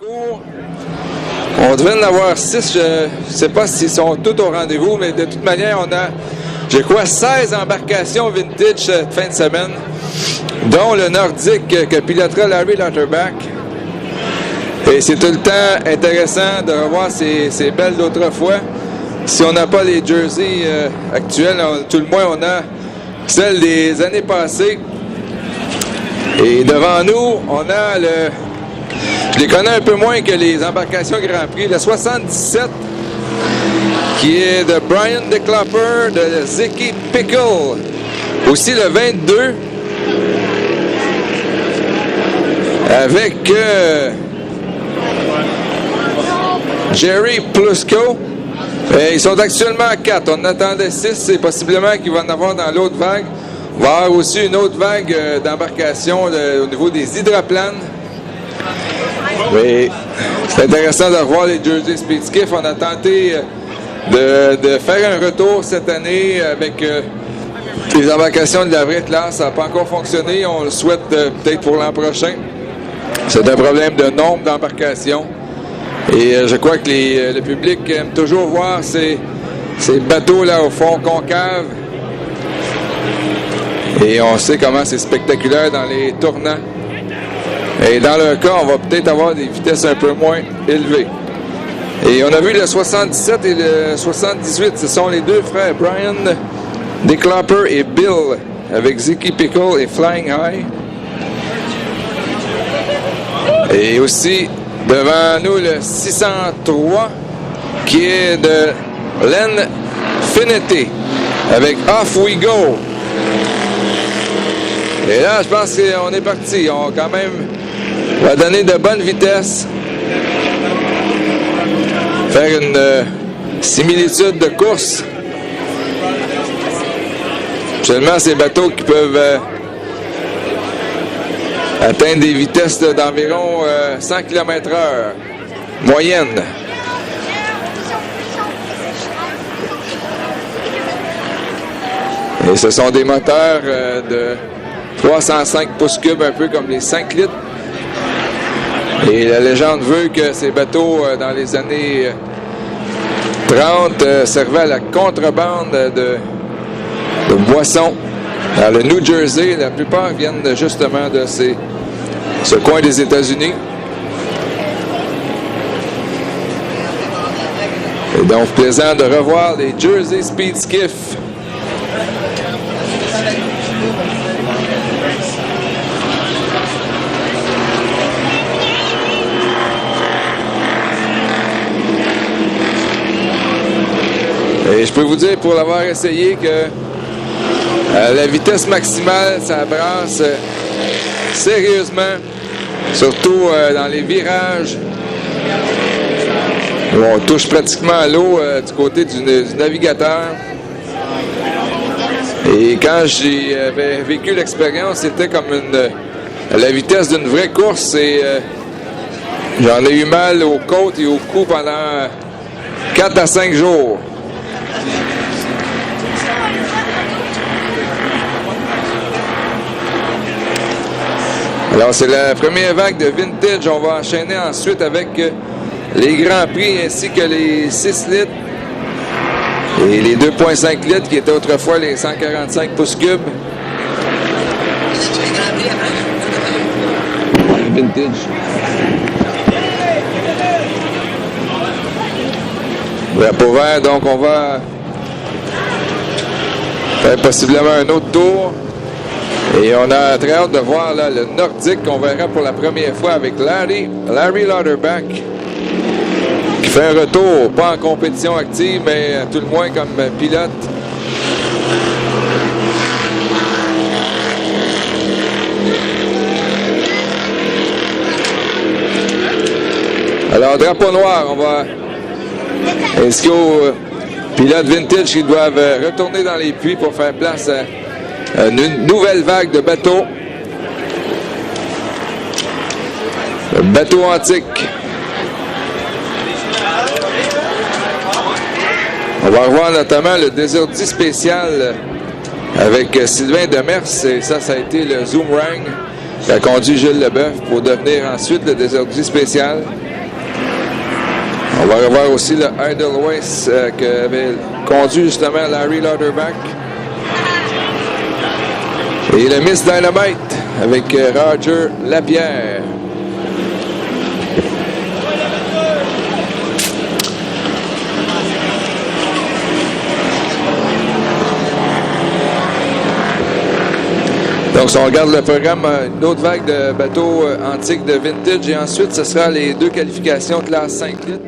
concours. On devait en avoir 6. Je ne sais pas s'ils sont tous au rendez-vous, mais de toute manière, on a, je crois, 16 embarcations vintage cette fin de semaine, dont le Nordique que pilotera Larry Lauterbach. Et c'est tout le temps intéressant de revoir ces belles d'autrefois. Si on n'a pas les jerseys actuels, tout le moins on a celles des années passées. Et devant nous, on a je les connais un peu moins que les embarcations Grand Prix, le 77 qui est de Brian DeClopper, de Zicky Pickle. Aussi le 22 avec Jerry Plusko. Ils sont actuellement à 4. On attendait 6. C'est possiblement qu'il va en avoir dans l'autre vague. Il va y avoir aussi une autre vague d'embarcation au niveau des hydroplanes. Mais c'est intéressant de revoir les Jersey Speed Skiff. On a tenté de faire un retour cette année avec les embarcations de la vraie classe. Ça n'a pas encore fonctionné. On le souhaite peut-être pour l'an prochain. C'est un problème de nombre d'embarcations. Et je crois que le public aime toujours voir ces bateaux-là au fond concave. Et on sait comment c'est spectaculaire dans les tournants. Et dans leur cas, on va peut-être avoir des vitesses un peu moins élevées. Et on a vu le 77 et le 78. Ce sont les deux frères, Brian DeClopper et Bill, avec Zicky Pickle et Flying High. Et aussi, devant nous, le 603, qui est de Len Finity, avec Off We Go. Et là, je pense qu'on est parti. On quand même va donner de bonnes vitesses. Faire une similitude de course. Seulement ces bateaux qui peuvent atteindre des vitesses d'environ 100 km/h moyenne. Et ce sont des moteurs de 305 pouces cubes, un peu comme les 5 litres. Et la légende veut que ces bateaux, dans les années 30, servaient à la contrebande de boissons. Dans le New Jersey, la plupart viennent justement de ce coin des États-Unis. Et donc, plaisant de revoir les Jersey Speed Skiff. Et je peux vous dire, pour l'avoir essayé, que la vitesse maximale, ça brasse sérieusement, surtout dans les virages où on touche pratiquement à l'eau du côté du navigateur. Et quand j'avais vécu l'expérience, c'était comme la vitesse d'une vraie course. Et j'en ai eu mal aux côtes et au cou pendant 4 à 5 jours. Alors, c'est la première vague de vintage. On va enchaîner ensuite avec les Grands Prix ainsi que les 6 litres et les 2,5 litres qui étaient autrefois les 145 pouces cubes. Vintage. Drapeau vert, donc on va faire possiblement un autre tour. Et on a très hâte de voir là, le Nordique qu'on verra pour la première fois avec Larry Lauterbach, qui fait un retour, pas en compétition active, mais à tout le moins comme pilote. Alors, drapeau noir, on va inscrire aux pilotes vintage qui doivent retourner dans les puits pour faire place à une nouvelle vague de bateaux. Le bateau antique. On va revoir notamment le Deserty spécial avec Sylvain Demers. Et ça a été le Zoomerang qui a conduit Gilles Leboeuf pour devenir ensuite le Deserty spécial. va revoir aussi le Idleways qu'avait conduit justement Larry Lauterbach. Et le Miss Dynamite avec Roger Lapierre. Donc, si on regarde le programme, une autre vague de bateaux antiques de vintage et ensuite, ce sera les 2 qualifications classe 5 litres.